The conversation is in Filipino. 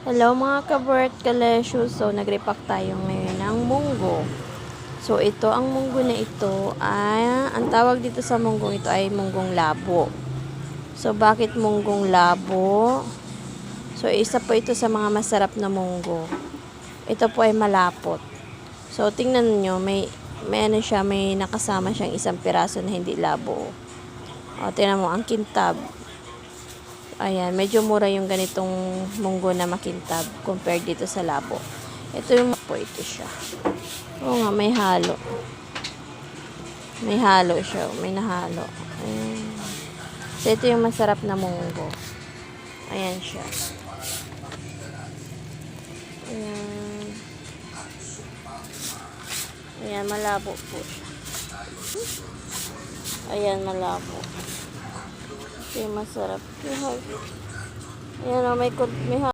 Hello mga kabert kalesyo. So nagrepack tayo ngayon ng munggo. So ito ang munggo na ito ay ang tawag dito sa munggong ito ay munggong labo. So bakit munggong labo? So isa po ito sa mga masarap na munggo. Ito po ay malapot. So tingnan niyo may ano siya, may nakasama siyang isang piraso na hindi labo. O tingnan mo ang kintab. Ayan, medyo mura yung ganitong munggo na makintab compared dito sa labo. Ito yung po, ito siya. Oo nga, may halo. May halo siya, may nahalo. Ayan. So, ito yung masarap na munggo. Ayan siya. Ayan. Ayan, malabo po siya. Ayan, malabo. Ito yung masarap. Ayan o, may